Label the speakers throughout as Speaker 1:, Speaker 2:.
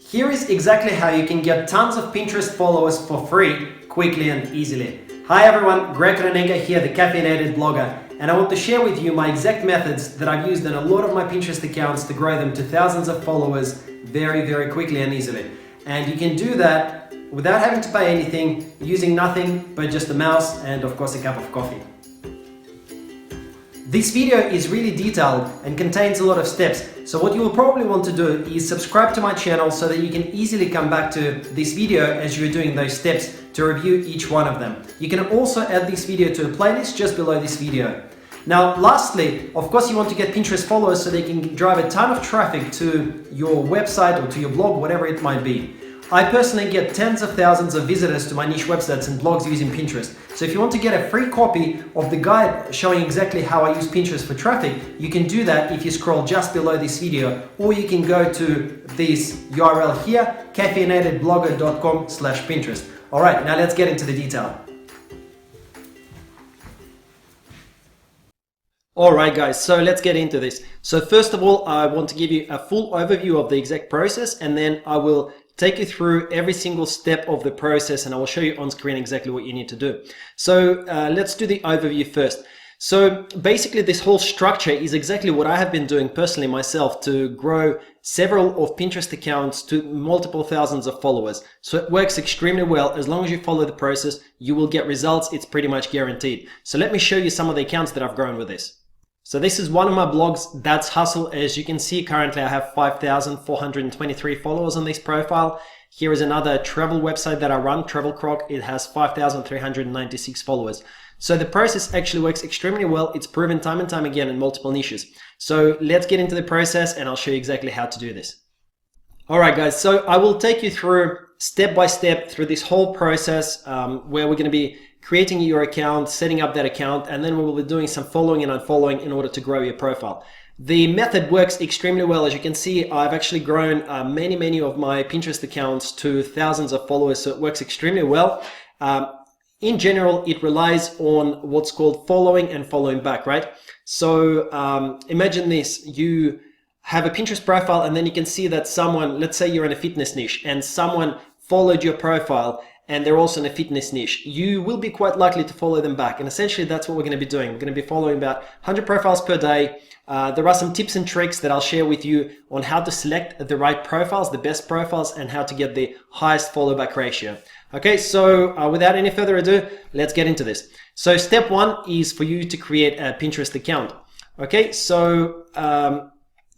Speaker 1: Here is exactly how you can get tons of Pinterest followers for free, quickly and easily. Hi everyone, Greg Renega here, the Caffeinated blogger, and I want to share with you my exact methods that I've used in a lot of my Pinterest accounts to grow them to thousands of followers very quickly and easily. And you can do that without having to pay anything, using nothing but just a mouse and of course a cup of coffee. This video is really detailed and contains a lot of steps, so what you will probably want to do is subscribe to my channel so that you can easily come back to this video as you're doing those steps to review each one of them. You can also add this video to a playlist just below this video. Now lastly, of course you want to get Pinterest followers so they can drive a ton of traffic to your website or to your blog, whatever it might be. I personally get tens of thousands of visitors to my niche websites and blogs using Pinterest. So if you want to get a free copy of the guide showing exactly how I use Pinterest for traffic, you can do that if you scroll just below this video, or you can go to this URL here, caffeinatedblogger.com/Pinterest. All right, now let's get into the detail. Alright guys, so let's get into this. So first of all, I want to give you a full overview of the exact process, and then I will take you through every single step of the process and I will show you on screen exactly what you need to do. So let's do the overview first. So basically this whole structure is exactly what I have been doing personally myself to grow several of Pinterest accounts to multiple thousands of followers. So it works extremely well. As long as you follow the process, you will get results. It's pretty much guaranteed. So let me show you some of the accounts that I've grown with this. So this is one of my blogs, That's Hustle. As you can see, currently I have 5,423 followers on this profile. Here is another travel website that I run, Travel Croc. It has 5,396 followers. So the process actually works extremely well. It's proven time and time again in multiple niches. So let's get into the process and I'll show you exactly how to do this. All right, guys, so I will take you through step by step through this whole process where we're going to be creating your account, setting up that account, and then we will be doing some following and unfollowing in order to grow your profile. The method works extremely well. As you can see, I've actually grown many of my Pinterest accounts to thousands of followers, so it works extremely well. In general, it relies on what's called following and following back, right? So imagine this, you have a Pinterest profile and then you can see that someone, let's say you're in a fitness niche and someone followed your profile and they're also in a fitness niche. You will be quite likely to follow them back. And essentially that's what we're going to be doing. We're going to be following about 100 profiles per day. There are some tips and tricks that I'll share with you on how to select the right profiles, the best profiles, and how to get the highest follow back ratio. Okay, so without any further ado, let's get into this. So step one is for you to create a Pinterest account. Okay, so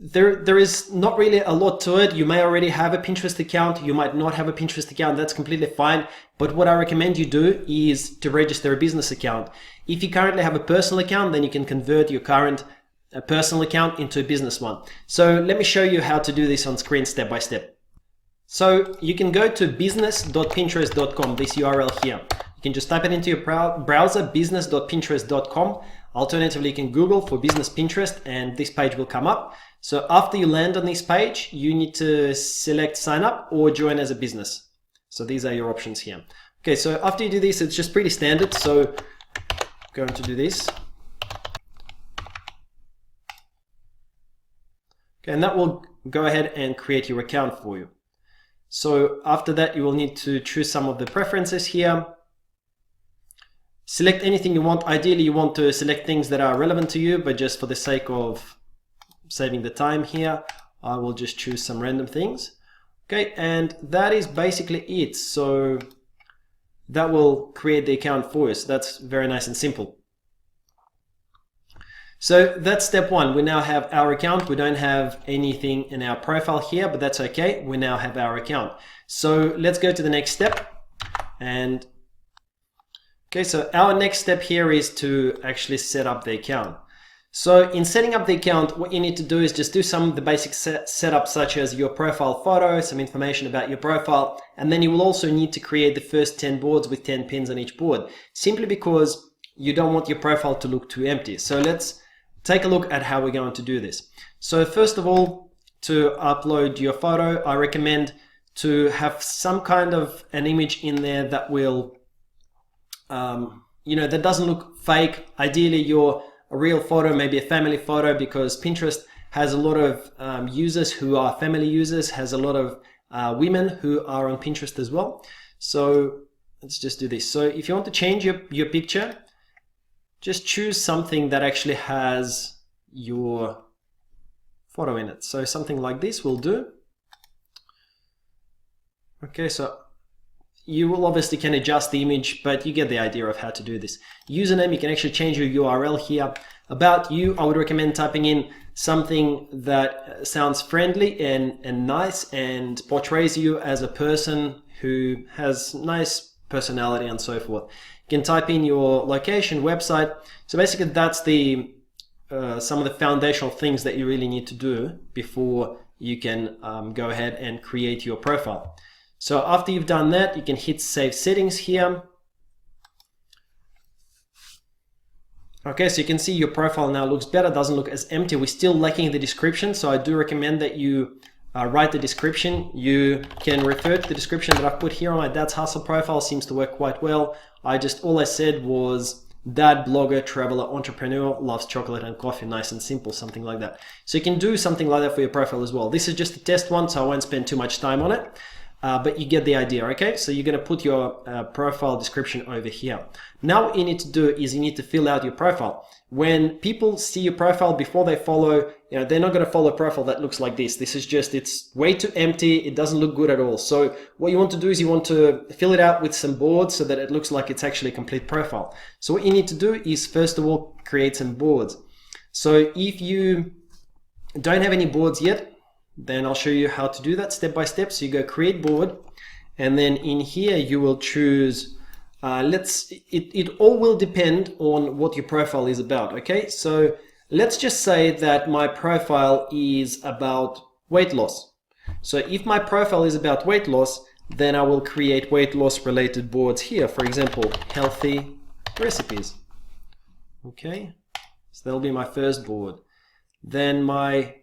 Speaker 1: there is not really a lot to it. You may already have a Pinterest account. You might not have a Pinterest account. That's completely fine. But what I recommend you do is to register a business account. If you currently have a personal account, then you can convert your current personal account into a business one. So let me show you how to do this on screen step by step. So you can go to business.pinterest.com, this URL here. You can just type it into your browser, business.pinterest.com. Alternatively, you can Google for business Pinterest and this page will come up. So after you land on this page, you need to select sign up or join as a business. So these are your options here. Okay, so after you do this, it's just pretty standard. So I'm going to do this. Okay, and that will go ahead and create your account for you. So after that, you will need to choose some of the preferences here. Select anything you want. Ideally, you want to select things that are relevant to you, but just for the sake of saving the time here, I will just choose some random things. Okay, and that is basically it. So that will create the account for us. That's very nice and simple. So that's step one. We now have our account. We don't have anything in our profile here, but that's okay. We now have our account. So let's go to the next step. And okay, so our next step here is to actually set up the account. So in setting up the account, what you need to do is just do some of the basic setup, such as your profile photo, some information about your profile, and then you will also need to create the first 10 boards with 10 pins on each board, simply because you don't want your profile to look too empty. So let's take a look at how we're going to do this. So first of all, to upload your photo, I recommend to have some kind of an image in there that will, that doesn't look fake. Ideally, a real photo, maybe a family photo, because Pinterest has a lot of users who are family users, has a lot of women who are on Pinterest as well. So let's just do this. So if you want to change your picture, just choose something that actually has your photo in it. So something like this will do. Okay, so you will obviously can adjust the image, but you get the idea of how to do this. Username, you can actually change your URL here. About you, I would recommend typing in something that sounds friendly and nice and portrays you as a person who has nice personality and so forth. You can type in your location, website. So basically that's the some of the foundational things that you really need to do before you can go ahead and create your profile. So after you've done that, you can hit Save Settings here. Okay, so you can see your profile now looks better, doesn't look as empty. We're still lacking the description, so I do recommend that you write the description. You can refer to the description that I've put here on my Dad's Hustle profile. Seems to work quite well. All I said was dad, blogger, traveler, entrepreneur, loves chocolate and coffee, nice and simple, something like that. So you can do something like that for your profile as well. This is just a test one, so I won't spend too much time on it. But you get the idea, okay? So you're going to put your profile description over here. Now what you need to do is you need to fill out your profile. When people see your profile before they follow, they're not going to follow a profile that looks like this. This is just, it's way too empty. It doesn't look good at all. So what you want to do is you want to fill it out with some boards so that it looks like it's actually a complete profile. So what you need to do is first of all, create some boards. So if you don't have any boards yet, then I'll show you how to do that step by step. So you go create board, and then in here you will choose, it all will depend on what your profile is about, okay? So let's just say that my profile is about weight loss. So if my profile is about weight loss, then I will create weight loss related boards here. For example, healthy recipes. Okay, so that'll be my first board. Then my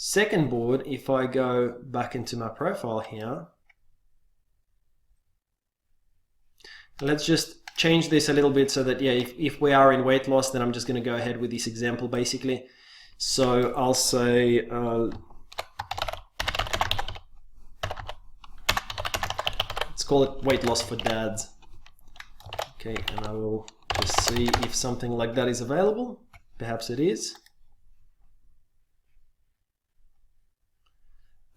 Speaker 1: second board, if I go back into my profile here, let's just change this a little bit so that, yeah, if we are in weight loss, then I'm just going to go ahead with this example basically. So I'll say, let's call it weight loss for dads. Okay, and I will just see if something like that is available. Perhaps it is.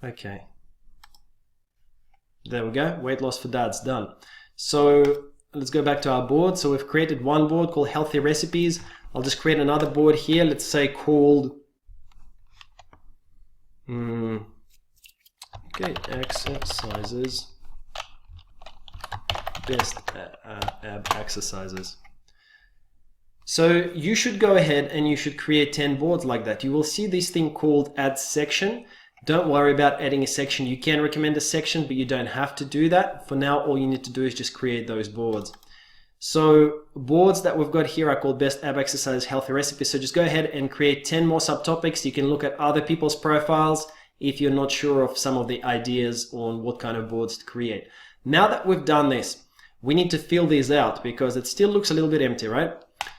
Speaker 1: Okay, there we go, weight loss for dads, done. So let's go back to our board. So we've created one board called healthy recipes. I'll just create another board here, let's say called, exercises, best ab exercises. So you should go ahead and you should create 10 boards like that. You will see this thing called add section. Don't worry about adding a section. You can recommend a section, but you don't have to do that. For now, all you need to do is just create those boards. So boards that we've got here are called best ab exercise, healthy recipes. So just go ahead and create 10 more subtopics. You can look at other people's profiles if you're not sure of some of the ideas on what kind of boards to create. Now that we've done this, we need to fill these out because it still looks a little bit empty, right?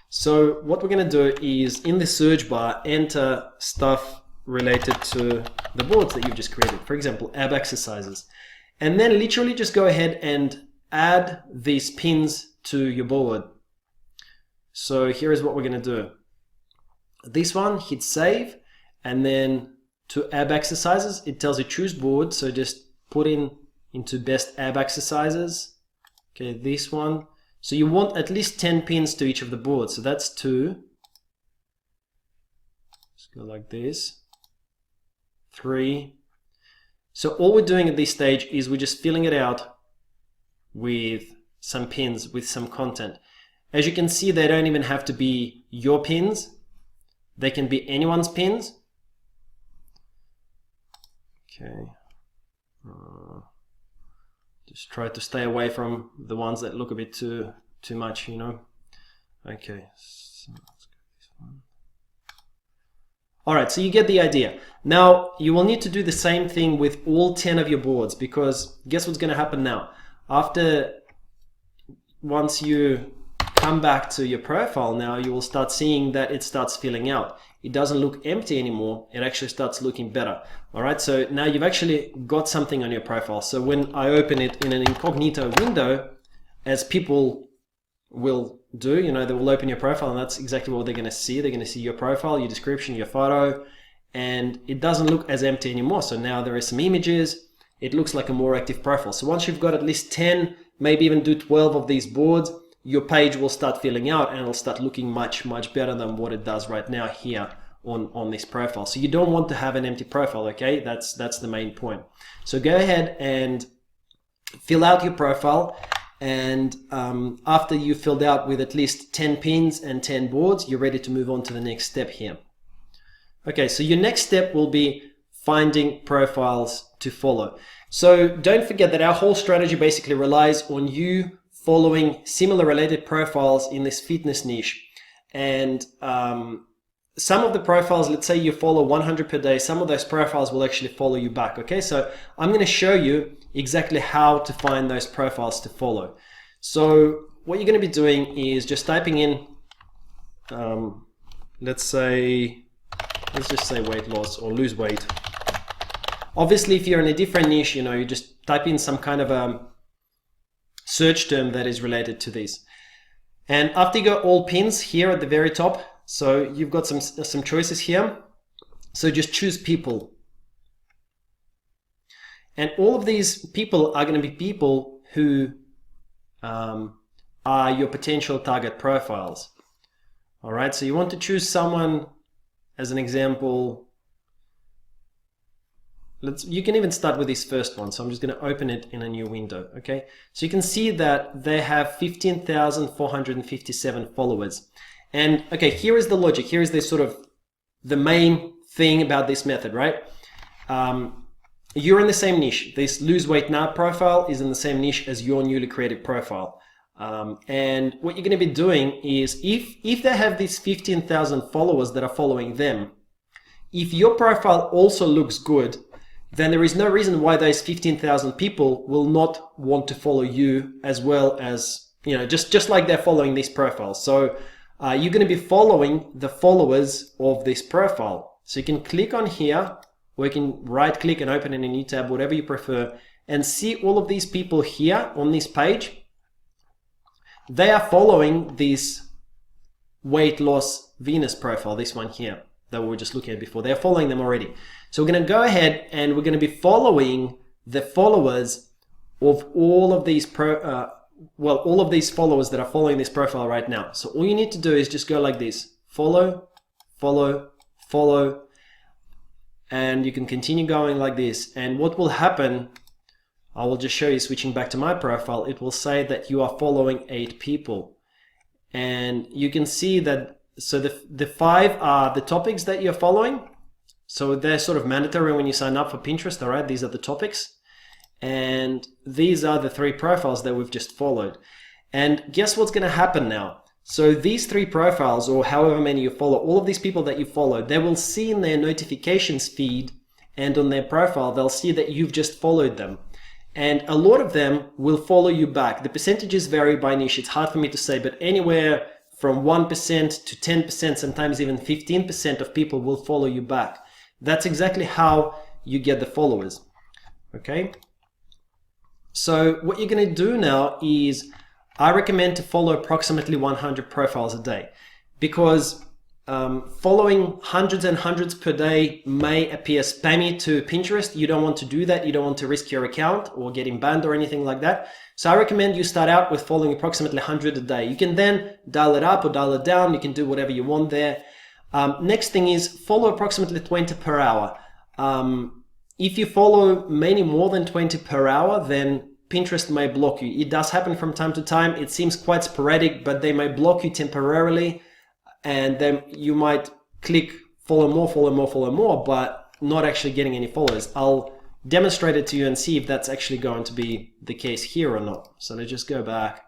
Speaker 1: So what we're going to do is in the search bar, enter stuff related to the boards that you've just created. For example, ab exercises. And then literally just go ahead and add these pins to your board. So here is what we're going to do. This one, hit save, and then to ab exercises, it tells you choose board. So just put into best ab exercises. Okay, this one. So you want at least 10 pins to each of the boards. So that's 2. Let's go like this. 3. So all we're doing at this stage is we're just filling it out with some pins, with some content. As you can see, they don't even have to be your pins. They can be anyone's pins. Okay. Just try to stay away from the ones that look a bit too much, Okay. So let's go this one. All right, so you get the idea. Now, you will need to do the same thing with all 10 of your boards, because guess what's going to happen now? Once you come back to your profile now, you will start seeing that it starts filling out. it doesn't look empty anymore. It actually starts looking better. All right, so now you've actually got something on your profile. So when I open it in an incognito window, as people will do, you know, they will open your profile, and that's exactly what they're going to see. They're going to see your profile, your description, your photo, and it doesn't look as empty anymore. So now there are some images. It looks like a more active profile. So once you've got at least 10, maybe even do 12 of these boards, your page will start filling out and it'll start looking much better than what it does right now here on this profile. So you don't want to have an empty profile, okay? That's the main point. So go ahead and fill out your profile, and after you've filled out with at least 10 pins and 10 boards, you're ready to move on to the next step here. Okay, so your next step will be finding profiles to follow. So don't forget that our whole strategy basically relies on you following similar related profiles in this fitness niche. And some of the profiles, let's say you follow 100 per day, some of those profiles will actually follow you back. Okay, so I'm going to show you exactly how to find those profiles to follow. So what you're going to be doing is just typing in, let's just say weight loss or lose weight. Obviously, if you're in a different niche, you know, you just type in some kind of a search term that is related to this. And after you got all pins here at the very top, so you've got some choices here. So just choose people. And all of these people are going to be people who are your potential target profiles. All right, so you want to choose someone, as an example. You can even start with this first one. So I'm just going to open it in a new window. Okay, so you can see that they have 15,457 followers. And okay, here is the logic. Here is the sort of the main thing about this method, right? You're in the same niche. This lose weight now profile is in the same niche as your newly created profile. And what you're going to be doing is, if they have these 15,000 followers that are following them, if your profile also looks good, then there is no reason why those 15,000 people will not want to follow you as well, as, you know, just like they're following this profile. So you're going to be following the followers of this profile. So you can click on here, or you can right click and open in a new tab, whatever you prefer, and see all of these people here on this page. They are following this weight loss Venus profile, this one here that we were just looking at before. They're following them already. So we're going to go ahead and we're going to be following the followers of all of these all of these followers that are following this profile right now. So all you need to do is just go like this: follow, follow, follow, and you can continue going like this. And what will happen, I will just show you, switching back to my profile, it will say that you are following 8 people. And you can see that, so the 5 are the topics that you're following. So they're sort of mandatory when you sign up for Pinterest, all right? These are the topics. And these are the 3 profiles that we've just followed. And guess what's going to happen now? So these 3 profiles, or however many you follow, all of these people that you follow, they will see in their notifications feed and on their profile, they'll see that you've just followed them. And a lot of them will follow you back. The percentages vary by niche. It's hard for me to say, but anywhere from 1% to 10%, sometimes even 15% of people will follow you back. That's exactly how you get the followers. Okay? So what you're going to do now is, I recommend to follow approximately 100 profiles a day, because following hundreds and hundreds per day may appear spammy to Pinterest. You don't want to do that. You don't want to risk your account or getting banned or anything like that. So I recommend you start out with following approximately 100 a day. You can then dial it up or dial it down. You can do whatever you want there. Next thing is follow approximately 20 per hour. If you follow many more than 20 per hour, then Pinterest may block you. It does happen from time to time. It seems quite sporadic, but they may block you temporarily, and then you might click follow more, follow more, follow more, but not actually getting any followers. I'll demonstrate it to you and see if that's actually going to be the case here or not. So let's just go back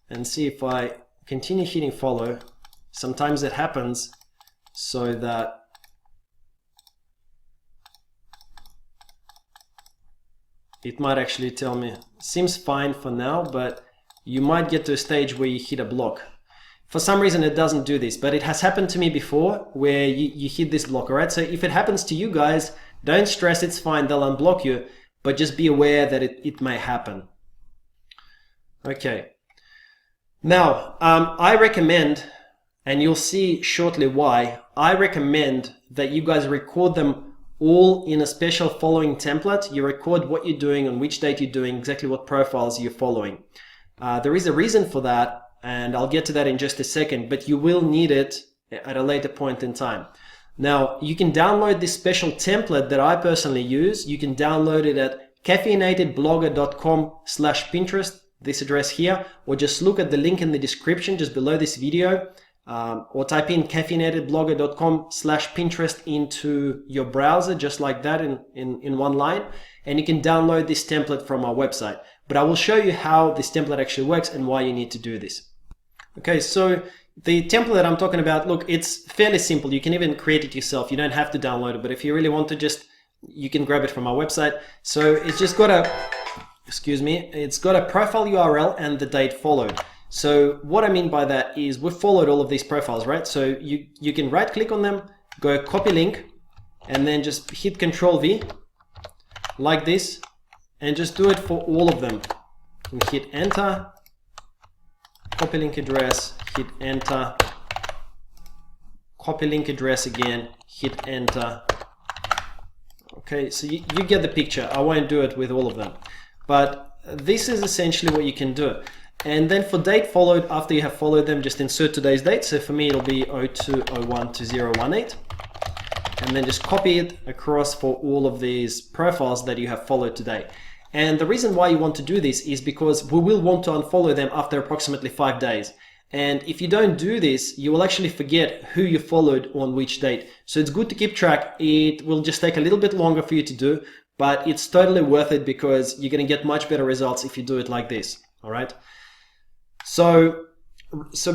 Speaker 1: and see if I continue hitting follow. Sometimes it happens so that it might actually tell me, seems fine for now, but you might get to a stage where you hit a block. For some reason it doesn't do this, but it has happened to me before where you hit this block, alright? So if it happens to you guys, don't stress, it's fine, they'll unblock you, but just be aware that it may happen. Okay. Now, I recommend, and you'll see shortly why, I recommend that you guys record them all in a special following template. You record what you're doing, on which date you're doing, exactly what profiles you're following. There is a reason for that, and I'll get to that in just a second, but you will need it at a later point in time. Now, you can download this special template that I personally use. You can download it at caffeinatedblogger.com/Pinterest, this address here, or just look at the link in the description just below this video, or type in caffeinatedblogger.com/Pinterest into your browser, just like that in one line, and you can download this template from our website. But I will show you how this template actually works and why you need to do this. Okay, so the template that I'm talking about, look, it's fairly simple. You can even create it yourself. You don't have to download it, but if you really want to, you can grab it from our website. So it's just got it's got a profile URL and the date followed. So what I mean by that is we've followed all of these profiles, right? So you can right click on them, go copy link, and then just hit Control V like this, and just do it for all of them. And hit enter, copy link address, hit enter, copy link address again, hit enter. Okay, so you get the picture. I won't do it with all of them, but this is essentially what you can do. And then for date followed, after you have followed them, just insert today's date. So for me, it'll be 02/01/2018. And then just copy it across for all of these profiles that you have followed today. And the reason why you want to do this is because we will want to unfollow them after approximately 5 days. And if you don't do this, you will actually forget who you followed on which date. So it's good to keep track. It will just take a little bit longer for you to do, but it's totally worth it because you're going to get much better results if you do it like this. All right. So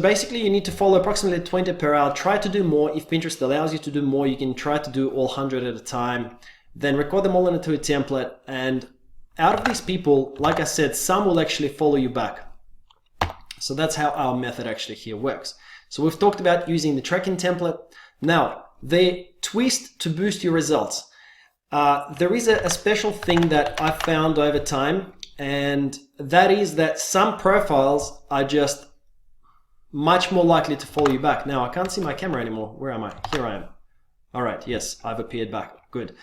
Speaker 1: basically you need to follow approximately 20 per hour. Try to do more. If Pinterest allows you to do more, you can try to do all 100 at a time. Then record them all into a template. And out of these people, like I said, some will actually follow you back. So that's how our method actually here works. So we've talked about using the tracking template. Now, the twist to boost your results. There is a special thing that I've found over time, and that is that some profiles are just much more likely to follow you back. Now, I can't see my camera anymore. Where am I? Here I am. All right, yes, I've appeared back. Good.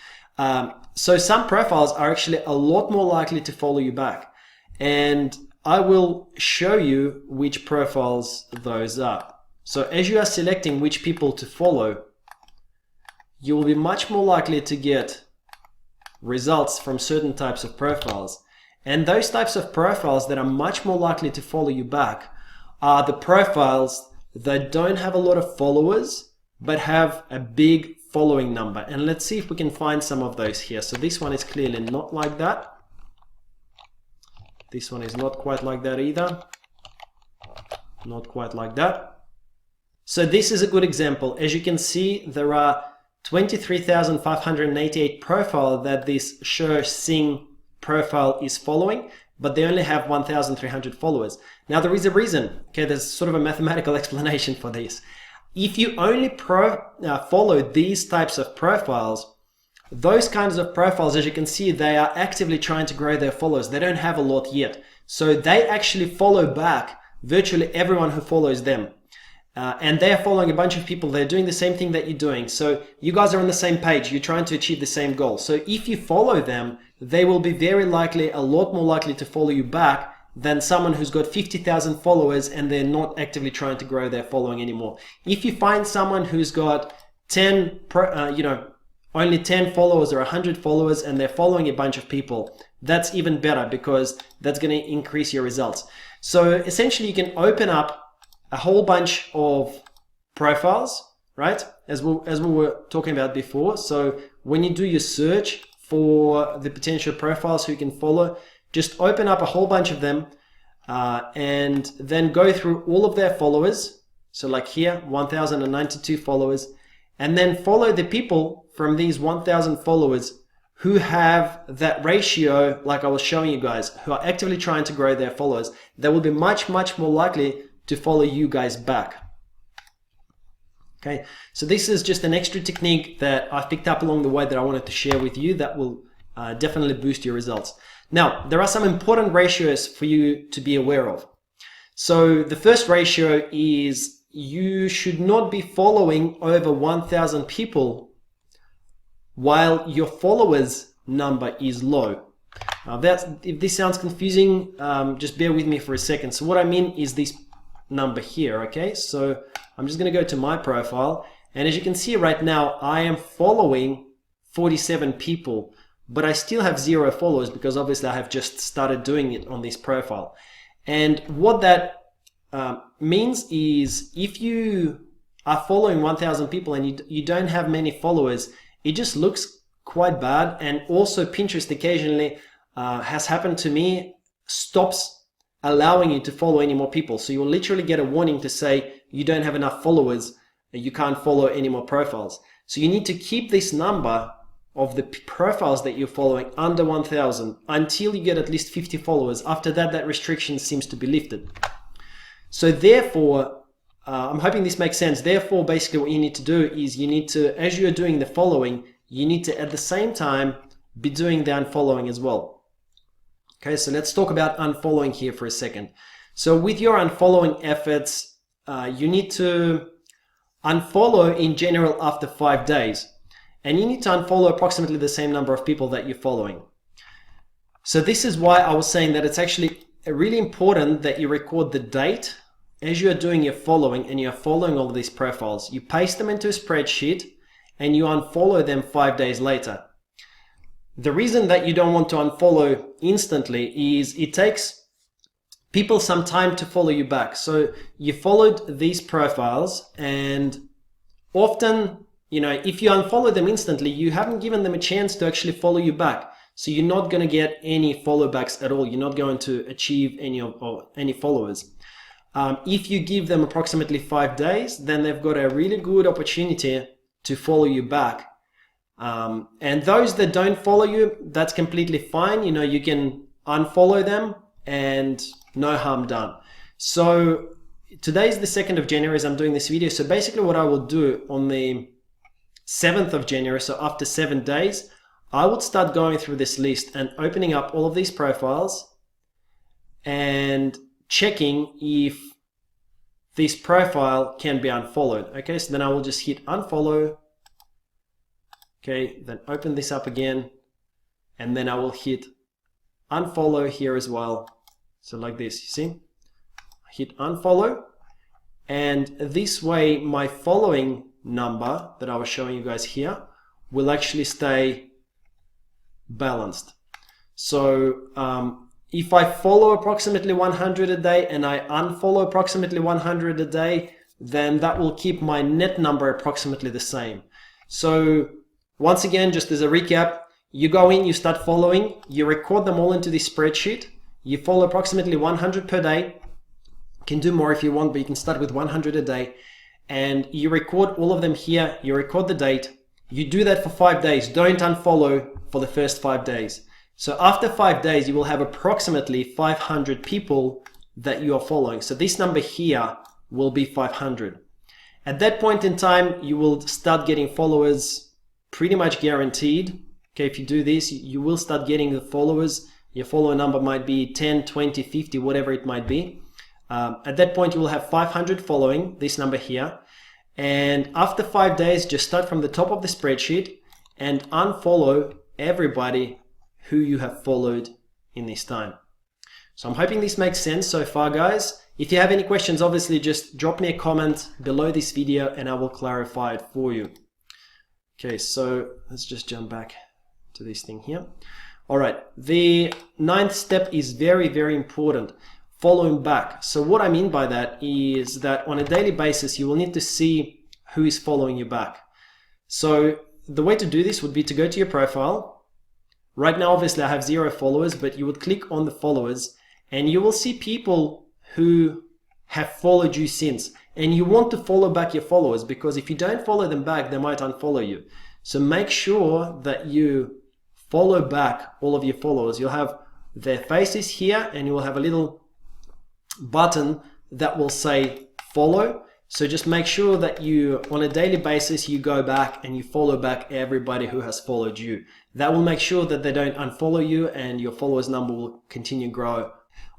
Speaker 1: So some profiles are actually a lot more likely to follow you back. And I will show you which profiles those are. So as you are selecting which people to follow, you will be much more likely to get results from certain types of profiles. And those types of profiles that are much more likely to follow you back are the profiles that don't have a lot of followers, but have a big following number. And let's see if we can find some of those here. So this one is clearly not like that. This one is not quite like that either. Not quite like that. So this is a good example. As you can see, there are 23,588 profiles that this Sure Sing profile is following, but they only have 1,300 followers. Now there is a reason. Okay, there's sort of a mathematical explanation for this. If you only follow these types of profiles, those kinds of profiles, as you can see, they are actively trying to grow their followers. They don't have a lot yet. So they actually follow back virtually everyone who follows them. And they're following a bunch of people. They're doing the same thing that you're doing. So you guys are on the same page. You're trying to achieve the same goal. So if you follow them, they will be very likely, a lot more likely to follow you back than someone who's got 50,000 followers and they're not actively trying to grow their following anymore. If you find someone who's got only 10 followers or 100 followers and they're following a bunch of people, that's even better because that's going to increase your results. So essentially you can open up a whole bunch of profiles, right? As we were talking about before. So when you do your search for the potential profiles who you can follow, just open up a whole bunch of them and then go through all of their followers. So like here, 1,092 followers, and then follow the people from these 1,000 followers who have that ratio, like I was showing you guys, who are actively trying to grow their followers. They will be much, much more likely to follow you guys back. Okay, so this is just an extra technique that I've picked up along the way that I wanted to share with you that will definitely boost your results. Now, there are some important ratios for you to be aware of. So the first ratio is you should not be following over 1,000 people while your followers number is low. Now if this sounds confusing, just bear with me for a second. So what I mean is this number here, okay? So I'm just going to go to my profile, and as you can see right now, I am following 47 people, but I still have 0 followers because obviously I have just started doing it on this profile. And what that means is if you are following 1,000 people and you don't have many followers, it just looks quite bad. And also Pinterest occasionally has happened to me, stops allowing you to follow any more people. So you will literally get a warning to say you don't have enough followers, you can't follow any more profiles. So you need to keep this number of the profiles that you're following under 1,000 until you get at least 50 followers. After that, that restriction seems to be lifted. So therefore, I'm hoping this makes sense. Therefore, basically what you need to do is you need to, as you're doing the following, you need to at the same time be doing the unfollowing as well. Okay, so let's talk about unfollowing here for a second. So with your unfollowing efforts, you need to unfollow in general after 5 days. And you need to unfollow approximately the same number of people that you're following. So this is why I was saying that it's actually really important that you record the date as you are doing your following and you're following all of these profiles. You paste them into a spreadsheet and you unfollow them 5 days later. The reason that you don't want to unfollow instantly is it takes people some time to follow you back. So you followed these profiles, and often, you know, if you unfollow them instantly, you haven't given them a chance to actually follow you back. So you're not going to get any follow backs at all. You're not going to achieve any followers. If you give them approximately 5 days, then they've got a really good opportunity to follow you back. And those that don't follow you, that's completely fine. You know, you can unfollow them and no harm done. So today is the 2nd of January as I'm doing this video. So basically what I will do on the 7th of January, so after 7 days, I would start going through this list and opening up all of these profiles and checking if this profile can be unfollowed. Okay, so then I will just hit unfollow. Okay, then open this up again, and then I will hit unfollow here as well. So like this, you see? Hit unfollow, and this way my following number that I was showing you guys here will actually stay balanced. So if I follow approximately 100 a day and I unfollow approximately 100 a day, then that will keep my net number approximately the same. So once again, just as a recap, you go in, you start following, you record them all into this spreadsheet, you follow approximately 100 per day. You can do more if you want, but you can start with 100 a day, and you record all of them here, you record the date, you do that for 5 days. Don't unfollow for the first 5 days. So after 5 days, you will have approximately 500 people that you are following. So this number here will be 500. At that point in time, you will start getting followers pretty much guaranteed. Okay, if you do this, you will start getting the followers. Your follower number might be 10, 20, 50, whatever it might be. At that point, you will have 500 following this number here. And after 5 days, just start from the top of the spreadsheet and unfollow everybody who you have followed in this time. So I'm hoping this makes sense so far, guys. If you have any questions, obviously just drop me a comment below this video and I will clarify it for you. Okay, so let's just jump back to this thing here. All right, the 9th step is very, very important, following back. So what I mean by that is that on a daily basis, you will need to see who is following you back. So the way to do this would be to go to your profile. Right now, obviously I have 0 followers, but you would click on the followers and you will see people who have followed you since. And you want to follow back your followers, because if you don't follow them back, they might unfollow you. So make sure that you follow back all of your followers. You'll have their faces here and you will have a little button that will say follow. So just make sure that you, on a daily basis, you go back and you follow back everybody who has followed you. That will make sure that they don't unfollow you and your followers number will continue to grow.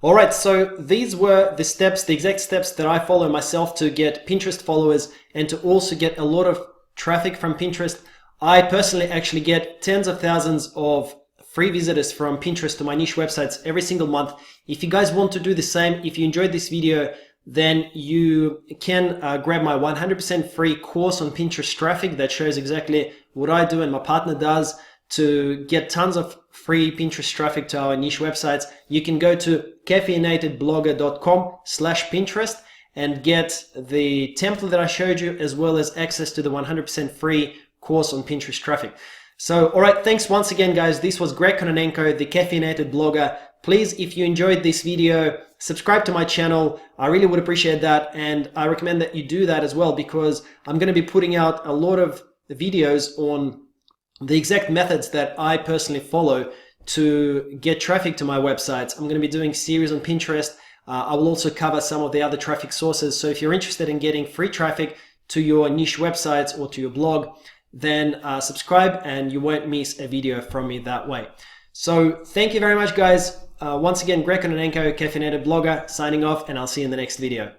Speaker 1: All right, so these were the steps, the exact steps that I follow myself to get Pinterest followers and to also get a lot of traffic from Pinterest. I personally actually get tens of thousands of free visitors from Pinterest to my niche websites every single month. If you guys want to do the same, if you enjoyed this video, then you can grab my 100% free course on Pinterest traffic that shows exactly what I do and my partner does to get tons of free Pinterest traffic to our niche websites. You can go to caffeinatedblogger.com/Pinterest and get the template that I showed you, as well as access to the 100% free course on Pinterest traffic. So, all right, thanks once again, guys. This was Greg Kononenko, the Caffeinated Blogger. Please, if you enjoyed this video, subscribe to my channel. I really would appreciate that. And I recommend that you do that as well, because I'm going to be putting out a lot of videos on the exact methods that I personally follow to get traffic to my websites. I'm going to be doing series on Pinterest. I will also cover some of the other traffic sources. So if you're interested in getting free traffic to your niche websites or to your blog, then subscribe and you won't miss a video from me that way. So thank you very much, guys. Once again, Greg Kononenko, Caffeinated Blogger, signing off, and I'll see you in the next video.